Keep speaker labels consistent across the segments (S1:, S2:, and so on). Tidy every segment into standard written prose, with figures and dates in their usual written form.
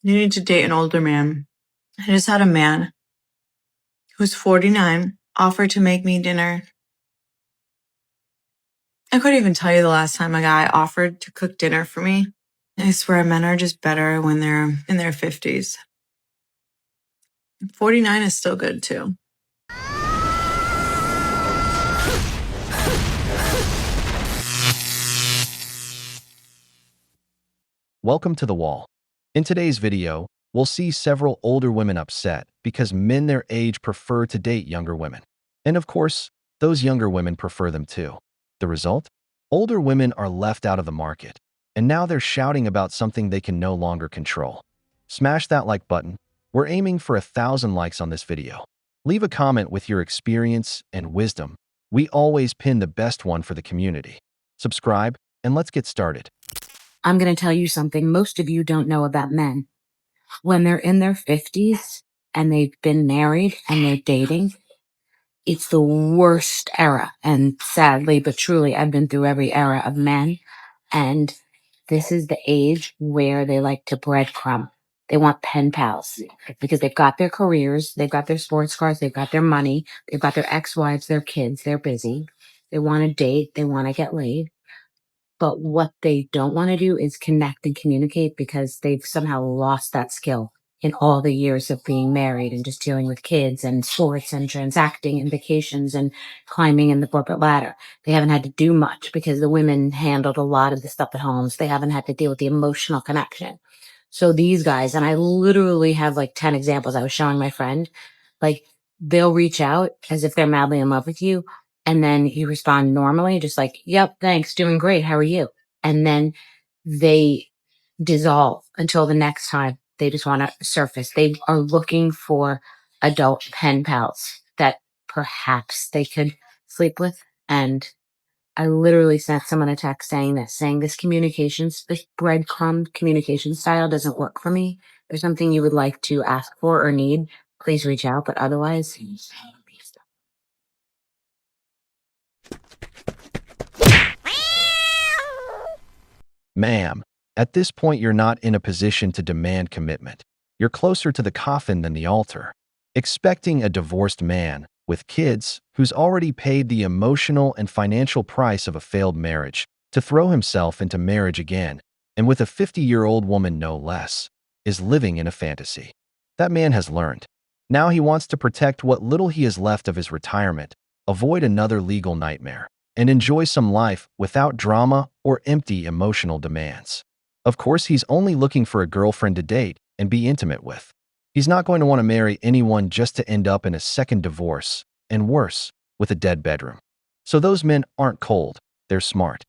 S1: needing to date an older man. I just had a man who's 49 offer to make me dinner. I couldn't even tell you the last time a guy offered to cook dinner for me. I swear men are just better when they're in their 50s. 49 is still good too.
S2: Welcome to The Wall. In today's video, we'll see several older women upset because men their age prefer to date younger women. And of course, those younger women prefer them too. The result? Older women are left out of the market, and now they're shouting about something they can no longer control. Smash that like button. We're aiming for 1,000 likes on this video. Leave a comment with your experience and wisdom. We always pin the best one for the community. Subscribe, and let's get started.
S3: I'm going to tell you something most of you don't know about men. When they're in their 50s and they've been married and they're dating, it's the worst era. And sadly, but truly, I've been through every era of men. And this is the age where they like to breadcrumb. They want pen pals because they've got their careers, they've got their sports cars, they've got their money, they've got their ex-wives, their kids, they're busy. They want to date, they want to get laid. But what they don't want to do is connect and communicate because they've somehow lost that skill in all the years of being married and just dealing with kids and sports and transacting and vacations and climbing in the corporate ladder. They haven't had to do much because the women handled a lot of the stuff at home. So they haven't had to deal with the emotional connection. So these guys, and I literally have like 10 examples I was showing my friend, like they'll reach out as if they're madly in love with you. And then you respond normally, just like, yep, thanks, doing great. How are you? And then they dissolve until the next time they just want to surface. They are looking for adult pen pals that perhaps they could sleep with. And I literally sent someone a text saying this communications, this breadcrumb communication style doesn't work for me. If there's something you would like to ask for or need, please reach out. But otherwise,
S2: Ma'am, at this point you're not in a position to demand commitment. You're closer to the coffin than the altar. Expecting a divorced man with kids who's already paid the emotional and financial price of a failed marriage to throw himself into marriage again, and with a 50-year-old woman no less, is living in a fantasy. That man has learned. Now he wants to protect what little he has left of his retirement, avoid another legal nightmare, and enjoy some life without drama or empty emotional demands. Of course, he's only looking for a girlfriend to date and be intimate with. He's not going to want to marry anyone just to end up in a second divorce, and worse, with a dead bedroom. So those men aren't cold, they're smart.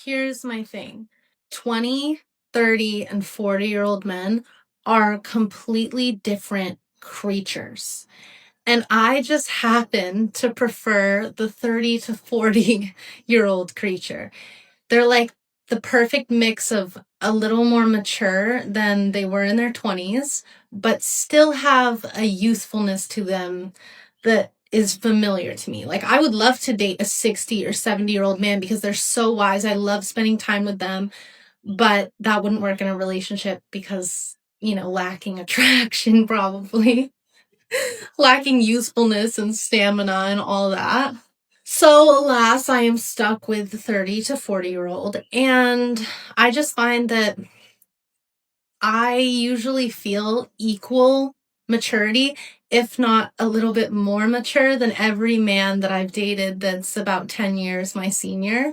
S4: Here's my thing. 20, 30, and 40-year-old men are completely different creatures. And I just happen to prefer the 30 to 40-year-old creature. They're like the perfect mix of a little more mature than they were in their 20s, but still have a youthfulness to them that is familiar to me. Like, I would love to date a 60 or 70-year-old man because they're so wise. I love spending time with them, but that wouldn't work in a relationship because, lacking attraction probably, lacking youthfulness and stamina and all that. So alas, I am stuck with the 30 to 40-year-old, and I just find that I usually feel equal maturity, if not a little bit more mature than every man that I've dated that's about 10 years my senior.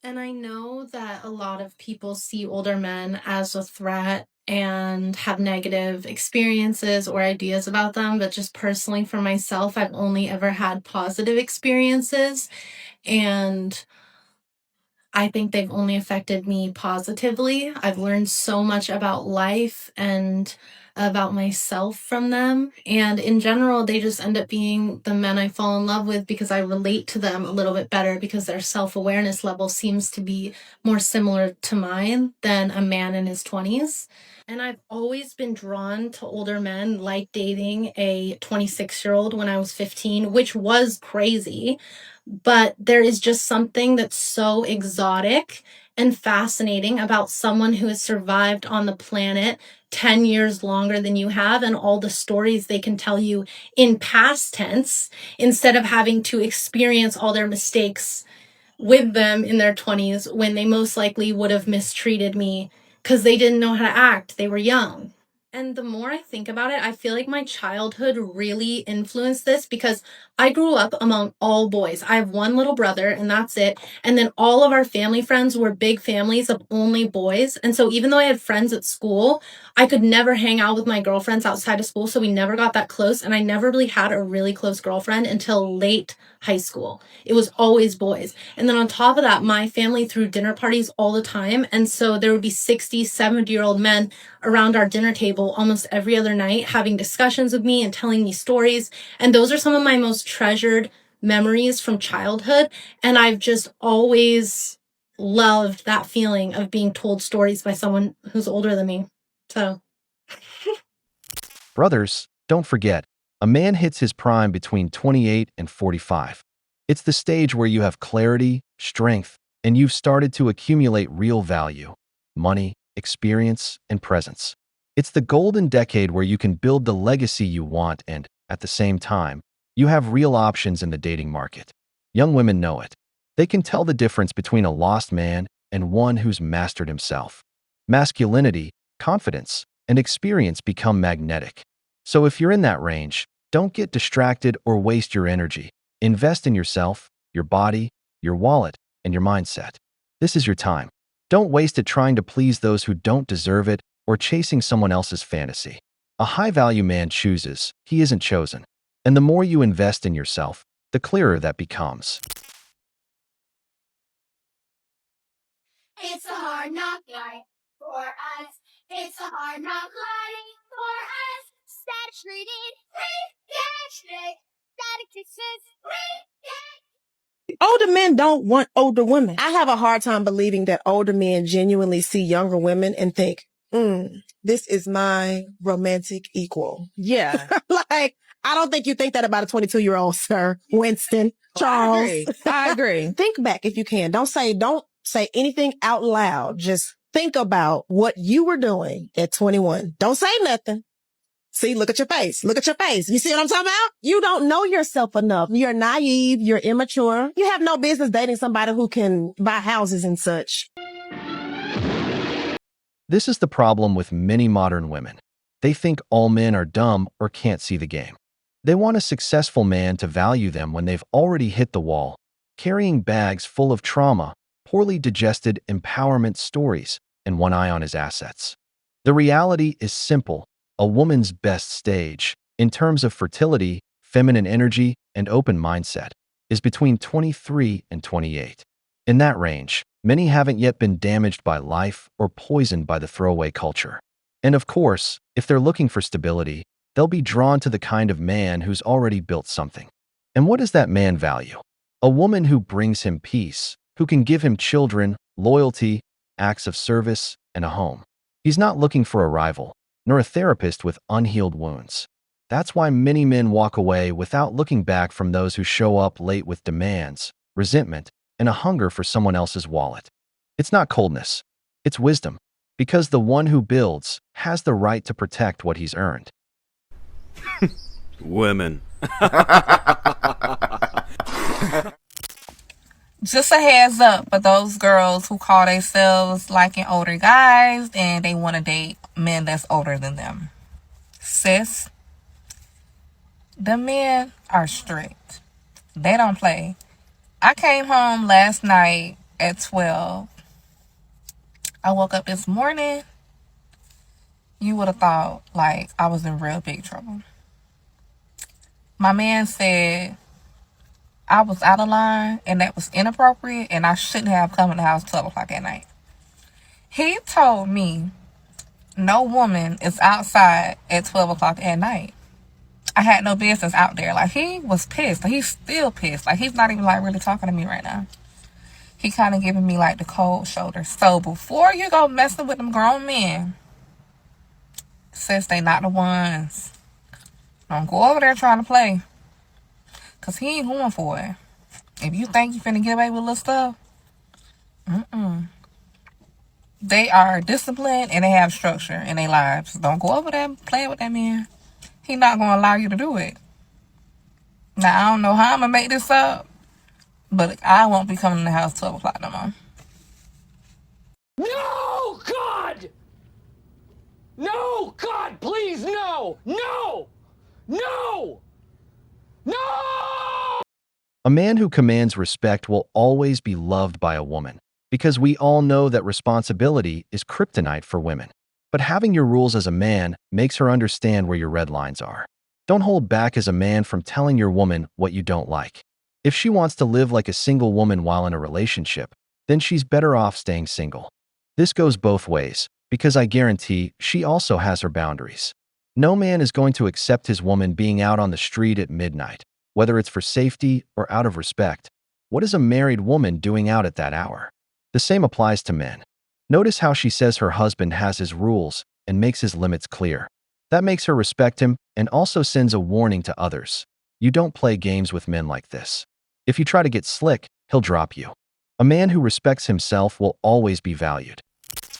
S4: And I know that a lot of people see older men as a threat and have negative experiences or ideas about them, but just personally for myself, I've only ever had positive experiences, and I think they've only affected me positively. I've learned so much about life and about myself from them. And in general, they just end up being the men I fall in love with because I relate to them a little bit better because their self-awareness level seems to be more similar to mine than a man in his 20s. And I've always been drawn to older men, like dating a 26-year-old when I was 15, which was crazy. But there is just something that's so exotic and fascinating about someone who has survived on the planet 10 years longer than you have, and all the stories they can tell you in past tense instead of having to experience all their mistakes with them in their 20s when they most likely would have mistreated me because they didn't know how to act. They were young. And the more I think about it, I feel like my childhood really influenced this because I grew up among all boys. I have one little brother, and that's it. And then all of our family friends were big families of only boys. And so even though I had friends at school, I could never hang out with my girlfriends outside of school. So we never got that close. And I never really had a really close girlfriend until late high school. It was always boys. And then on top of that, my family threw dinner parties all the time. And so there would be 60, 70-year-old men around our dinner table almost every other night having discussions with me and telling me stories. And those are some of my most treasured memories from childhood. And I've just always loved that feeling of being told stories by someone who's older than me. So
S2: Brothers, don't forget, a man hits his prime between 28 and 45. It's the stage where you have clarity, strength, and you've started to accumulate real value, money, experience, and presence. It's the golden decade where you can build the legacy you want and, at the same time, you have real options in the dating market. Young women know it. They can tell the difference between a lost man and one who's mastered himself. Masculinity, confidence, and experience become magnetic. So if you're in that range, don't get distracted or waste your energy. Invest in yourself, your body, your wallet, and your mindset. This is your time. Don't waste it trying to please those who don't deserve it or chasing someone else's fantasy. A high-value man chooses, he isn't chosen. And the more you invest in yourself, the clearer that becomes.
S5: It's a hard knock life for us. It's a hard knock life for us. Static treated, reaction. Static Texas, reaction.
S6: Older men don't want older women. I have a hard time believing that older men genuinely see younger women and think, this is my romantic equal. Yeah. Like, I don't think you think that about a 22-year-old, sir. Winston, Charles. I agree. Think back if you can. Don't say anything out loud. Just think about what you were doing at 21. Don't say nothing. See, look at your face. Look at your face. You see what I'm talking about? You don't know yourself enough. You're naive. You're immature. You have no business dating somebody who can buy houses and such.
S2: This is the problem with many modern women. They think all men are dumb or can't see the game. They want a successful man to value them when they've already hit the wall, carrying bags full of trauma, poorly digested empowerment stories, and one eye on his assets. The reality is simple. A woman's best stage, in terms of fertility, feminine energy, and open mindset, is between 23 and 28. In that range, many haven't yet been damaged by life or poisoned by the throwaway culture. And of course, if they're looking for stability, they'll be drawn to the kind of man who's already built something. And what does that man value? A woman who brings him peace, who can give him children, loyalty, acts of service, and a home. He's not looking for a rival, nor a therapist with unhealed wounds. That's why many men walk away without looking back from those who show up late with demands, resentment, and a hunger for someone else's wallet. It's not coldness, it's wisdom, because the one who builds has the right to protect what he's earned.
S7: Women.
S8: Just a heads up for those girls who call themselves liking older guys and they want to date men that's older than them. Sis, the men are strict. They don't play. I came home last night at 12. I woke up this morning. You would have thought like I was in real big trouble. My man said I was out of line and that was inappropriate and I shouldn't have come in the house 12 o'clock at night. He told me no woman is outside at 12 o'clock at night. I had no business out there. Like, he was pissed. Like, he's still pissed. Like, he's not even like really talking to me right now. He kind of giving me like the cold shoulder. So before you go messing with them grown men, sis, they not the ones. Don't go over there trying to play. Because he ain't going for it. If you think you finna get away with little stuff, they are disciplined and they have structure in their lives. Don't go over there playing with that man. He not going to allow you to do it. Now, I don't know how I'm going to make this up, but I won't be coming in the house 12 o'clock no more.
S7: No, God! No, God, please, no! No! No! No!
S2: A man who commands respect will always be loved by a woman, because we all know that responsibility is kryptonite for women. But having your rules as a man makes her understand where your red lines are. Don't hold back as a man from telling your woman what you don't like. If she wants to live like a single woman while in a relationship, then she's better off staying single. This goes both ways, because I guarantee she also has her boundaries. No man is going to accept his woman being out on the street at midnight, whether it's for safety or out of respect. What is a married woman doing out at that hour? The same applies to men. Notice how she says her husband has his rules and makes his limits clear. That makes her respect him and also sends a warning to others. You don't play games with men like this. If you try to get slick, he'll drop you. A man who respects himself will always be valued.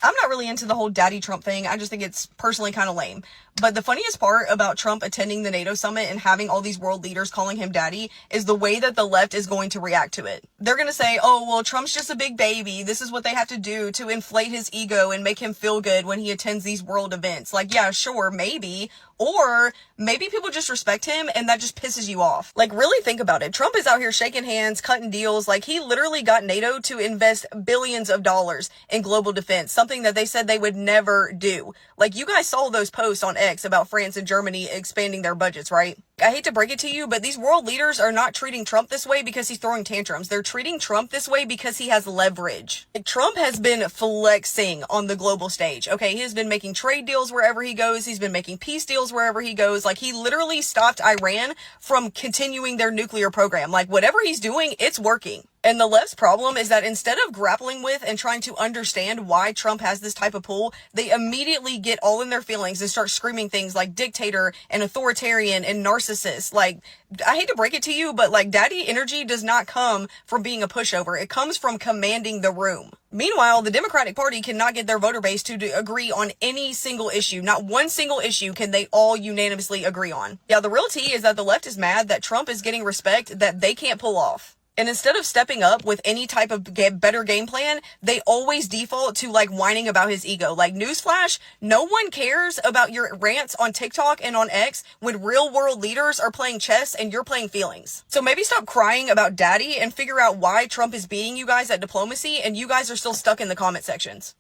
S9: I'm not really into the whole Daddy Trump thing. I just think it's personally kind of lame. But the funniest part about Trump attending the NATO summit and having all these world leaders calling him daddy is the way that the left is going to react to it. They're going to say, oh, well, Trump's just a big baby. This is what they have to do to inflate his ego and make him feel good when he attends these world events. Like, yeah, sure, maybe. Or maybe people just respect him and that just pisses you off. Like, really think about it. Trump is out here shaking hands, cutting deals. Like, he literally got NATO to invest billions of dollars in global defense, something that they said they would never do. Like, you guys saw those posts on X about France and Germany expanding their budgets, right? I hate to break it to you, but these world leaders are not treating Trump this way because he's throwing tantrums. They're treating Trump this way because he has leverage. Like, Trump has been flexing on the global stage, okay? He has been making trade deals wherever he goes. He's been making peace deals wherever he goes. Like, he literally stopped Iran from continuing their nuclear program. Like, whatever he's doing, it's working. And the left's problem is that instead of grappling with and trying to understand why Trump has this type of pull, they immediately get all in their feelings and start screaming things like dictator and authoritarian and narcissist. Like, I hate to break it to you, but like, daddy energy does not come from being a pushover. It comes from commanding the room. Meanwhile, the Democratic Party cannot get their voter base to agree on any single issue. Not one single issue can they all unanimously agree on. Yeah, the real tea is that the left is mad that Trump is getting respect that they can't pull off. And instead of stepping up with any type of better game plan, they always default to like whining about his ego. Like, newsflash, no one cares about your rants on TikTok and on X when real world leaders are playing chess and you're playing feelings. So maybe stop crying about daddy and figure out why Trump is beating you guys at diplomacy and you guys are still stuck in the comment sections.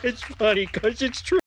S7: It's funny because it's true.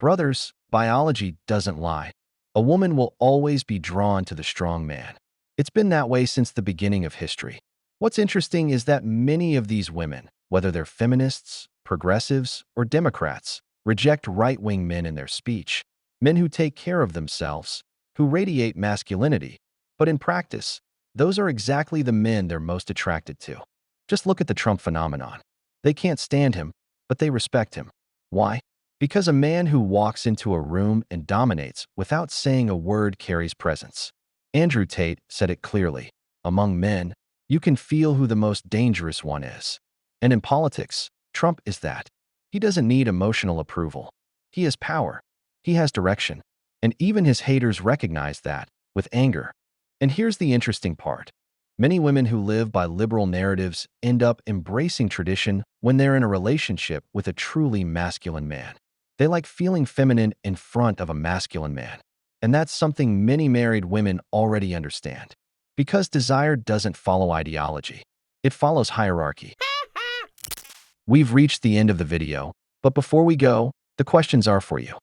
S2: Brothers, biology doesn't lie. A woman will always be drawn to the strong man. It's been that way since the beginning of history. What's interesting is that many of these women, whether they're feminists, progressives, or Democrats, reject right-wing men in their speech. Men who take care of themselves, who radiate masculinity. But in practice, those are exactly the men they're most attracted to. Just look at the Trump phenomenon. They can't stand him, but they respect him. Why? Because a man who walks into a room and dominates without saying a word carries presence. Andrew Tate said it clearly. Among men, you can feel who the most dangerous one is. And in politics, Trump is that. He doesn't need emotional approval. He has power. He has direction. And even his haters recognize that, with anger. And here's the interesting part. Many women who live by liberal narratives end up embracing tradition when they're in a relationship with a truly masculine man. They like feeling feminine in front of a masculine man. And that's something many married women already understand. Because desire doesn't follow ideology. It follows hierarchy. We've reached the end of the video, but before we go, the questions are for you.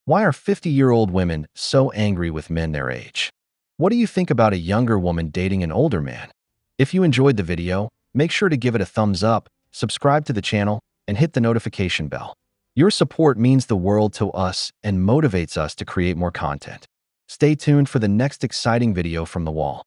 S2: Why are 50-year-old women so angry with men their age? What do you think about a younger woman dating an older man? If you enjoyed the video, make sure to give it a thumbs up, subscribe to the channel, and hit the notification bell. Your support means the world to us and motivates us to create more content. Stay tuned for the next exciting video from the wall.